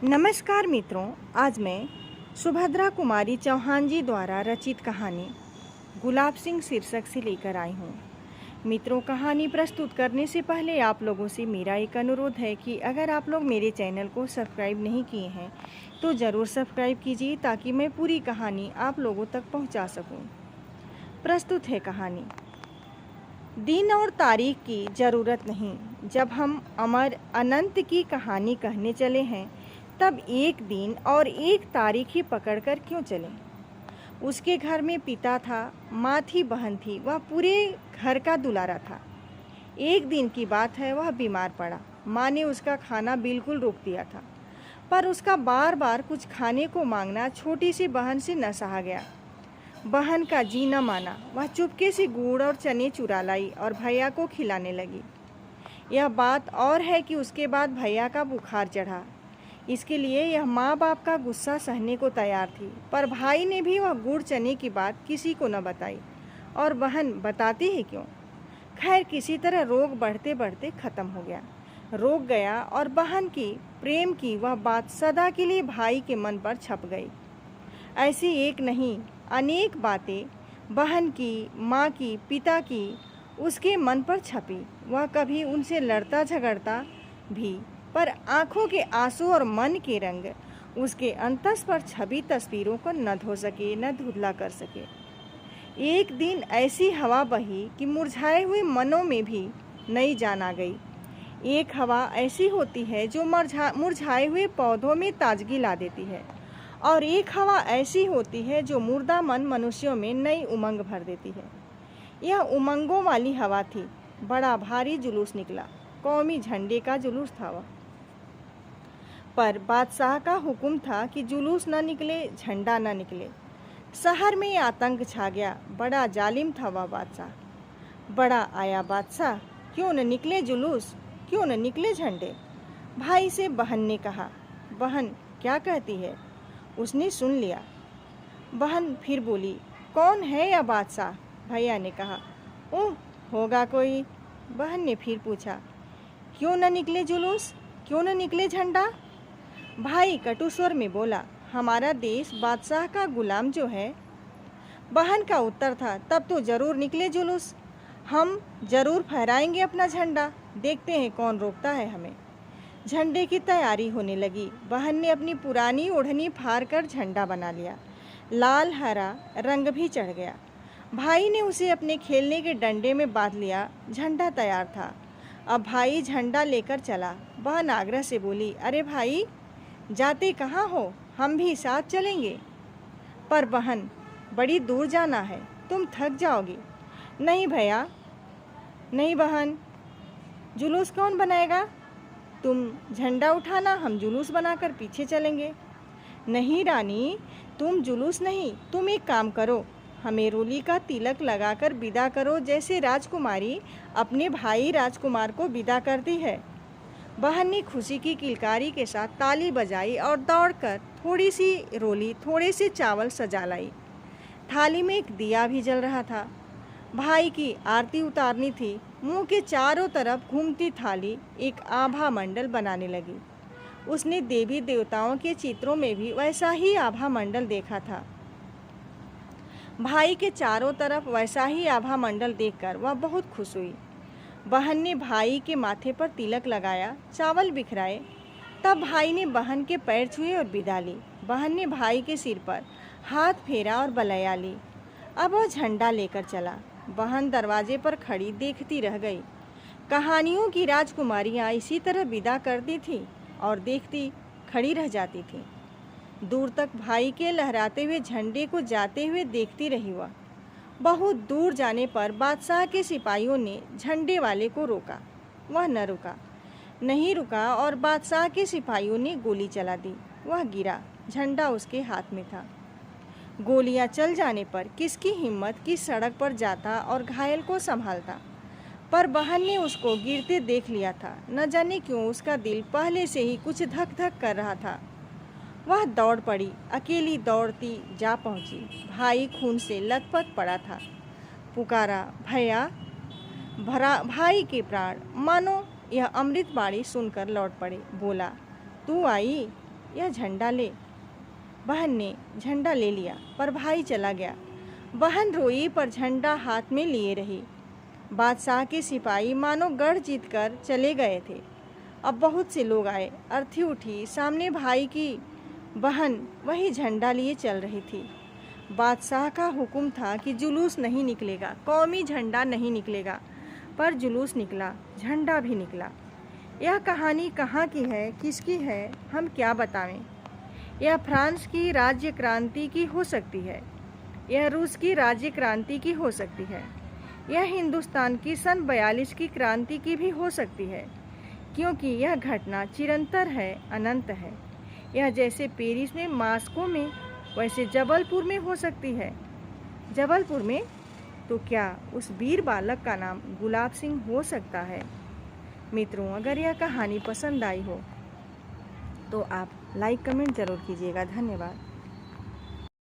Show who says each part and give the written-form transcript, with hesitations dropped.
Speaker 1: नमस्कार मित्रों, आज मैं सुभद्रा कुमारी चौहान जी द्वारा रचित कहानी गुलाब सिंह शीर्षक से लेकर आई हूँ। मित्रों, कहानी प्रस्तुत करने से पहले आप लोगों से मेरा एक अनुरोध है कि अगर आप लोग मेरे चैनल को सब्सक्राइब नहीं किए हैं तो ज़रूर सब्सक्राइब कीजिए ताकि मैं पूरी कहानी आप लोगों तक पहुँचा सकूँ। प्रस्तुत है कहानी। दिन और तारीख की ज़रूरत नहीं। जब हम अमर अनंत की कहानी कहने चले हैं तब एक दिन और एक तारीख ही पकड़कर क्यों चलें। उसके घर में पिता था, माँ थी, बहन थी, वह पूरे घर का दुलारा था। एक दिन की बात है, वह बीमार पड़ा। माँ ने उसका खाना बिल्कुल रोक दिया था, पर उसका बार बार कुछ खाने को मांगना छोटी सी बहन से न सहा गया। बहन का जी न माना, वह चुपके से गुड़ और चने चुरा लाई और भैया को खिलाने लगी। यह बात और है कि उसके बाद भैया का बुखार चढ़ा। इसके लिए यह माँ बाप का गुस्सा सहने को तैयार थी, पर भाई ने भी वह गुड़ चने की बात किसी को न बताई, और बहन बताती है क्यों। खैर, किसी तरह रोग बढ़ते बढ़ते ख़त्म हो गया। रोग गया और बहन की प्रेम की वह बात सदा के लिए भाई के मन पर छप गई। ऐसी एक नहीं, अनेक बातें बहन की, माँ की, पिता की उसके मन पर छपी। वह कभी उनसे लड़ता झगड़ता भी, पर आँखों के आंसू और मन के रंग उसके अंतस पर छवि तस्वीरों को न धो सके, न धुंधला कर सके। एक दिन ऐसी हवा बही कि मुरझाए हुए मनों में भी नई जान आ गई। एक हवा ऐसी होती है जो मुरझाए हुए पौधों में ताजगी ला देती है, और एक हवा ऐसी होती है जो मुर्दा मन मनुष्यों में नई उमंग भर देती है। यह उमंगों वाली हवा थी। बड़ा भारी जुलूस निकला। कौमी झंडे का जुलूस था वह, पर बादशाह का हुक्म था कि जुलूस न निकले, झंडा न निकले। शहर में आतंक छा गया। बड़ा जालिम था वह बादशाह। बड़ा आया बादशाह, क्यों न निकले जुलूस, क्यों न निकले झंडे। भाई से बहन ने कहा। बहन क्या कहती है, उसने सुन लिया। बहन फिर बोली, कौन है यह बादशाह। भैया ने कहा, ओह, होगा कोई। बहन ने फिर पूछा, क्यों न निकले जुलूस, क्यों न निकले झंडा। भाई कटु स्वर में बोला, हमारा देश बादशाह का गुलाम जो है। बहन का उत्तर था, तब तो जरूर निकले जुलूस, हम जरूर फहराएंगे अपना झंडा, देखते हैं कौन रोकता है हमें। झंडे की तैयारी होने लगी। बहन ने अपनी पुरानी ओढ़नी फाड़ कर झंडा बना लिया। लाल हरा रंग भी चढ़ गया। भाई ने उसे अपने खेलने के डंडे में बांध लिया। झंडा तैयार था। अब भाई झंडा लेकर चला। बहन आग्रह से बोली, अरे भाई, जाते कहाँ हो, हम भी साथ चलेंगे। पर बहन, बड़ी दूर जाना है, तुम थक जाओगी। नहीं भैया, नहीं बहन, जुलूस कौन बनाएगा, तुम झंडा उठाना, हम जुलूस बनाकर पीछे चलेंगे। नहीं रानी, तुम जुलूस नहीं, तुम एक काम करो, हमें रोली का तिलक लगाकर विदा करो, जैसे राजकुमारी अपने भाई राजकुमार को विदा करती है। बहन ने खुशी की किलकारी के साथ ताली बजाई और दौड़कर थोड़ी सी रोली, थोड़े से चावल सजा लाई। थाली में एक दिया भी जल रहा था। भाई की आरती उतारनी थी। मुंह के चारों तरफ घूमती थाली एक आभा मंडल बनाने लगी। उसने देवी देवताओं के चित्रों में भी वैसा ही आभा मंडल देखा था। भाई के चारों तरफ वैसा ही आभा मंडल देखकर वह बहुत खुश हुई। बहन ने भाई के माथे पर तिलक लगाया, चावल बिखराए। तब भाई ने बहन के पैर छुए और विदा ली। बहन ने भाई के सिर पर हाथ फेरा और बलैया ली। अब वह झंडा लेकर चला। बहन दरवाजे पर खड़ी देखती रह गई। कहानियों की राजकुमारियाँ इसी तरह विदा करती थी और देखती खड़ी रह जाती थी। दूर तक भाई के लहराते हुए झंडे को जाते हुए देखती रही वह। बहुत दूर जाने पर बादशाह के सिपाहियों ने झंडे वाले को रोका। वह न रुका, नहीं रुका, और बादशाह के सिपाहियों ने गोली चला दी। वह गिरा। झंडा उसके हाथ में था। गोलियां चल जाने पर किसकी हिम्मत किस सड़क पर जाता और घायल को संभालता, पर बहन ने उसको गिरते देख लिया था। न जाने क्यों उसका दिल पहले से ही कुछ धक धक कर रहा था। वह दौड़ पड़ी, अकेली दौड़ती जा पहुंची। भाई खून से लथपथ पड़ा था। पुकारा, भैया। भाई के प्राण मानो यह अमृत बाणी सुनकर लौट पड़े। बोला, तू आई, यह झंडा ले। बहन ने झंडा ले लिया पर भाई चला गया। बहन रोई पर झंडा हाथ में लिए रही। बादशाह के सिपाही मानो गढ़ जीत कर चले गए थे। अब बहुत से लोग आए। अर्थी उठी। सामने भाई की बहन वही झंडा लिए चल रही थी। बादशाह का हुक्म था कि जुलूस नहीं निकलेगा, कौमी झंडा नहीं निकलेगा, पर जुलूस निकला, झंडा भी निकला। यह कहानी कहाँ की है, किसकी है, हम क्या बतावें। यह फ्रांस की राज्य क्रांति की हो सकती है, यह रूस की राज्य क्रांति की हो सकती है, यह हिंदुस्तान की सन 42 की क्रांति की भी हो सकती है, क्योंकि यह घटना चिरंतर है, अनंत है। यह जैसे पेरिस में, मास्को में, वैसे जबलपुर में हो सकती है। जबलपुर में तो क्या उस वीर बालक का नाम गुलाब सिंह हो सकता है। मित्रों, अगर यह कहानी पसंद आई हो तो आप लाइक कमेंट ज़रूर कीजिएगा। धन्यवाद।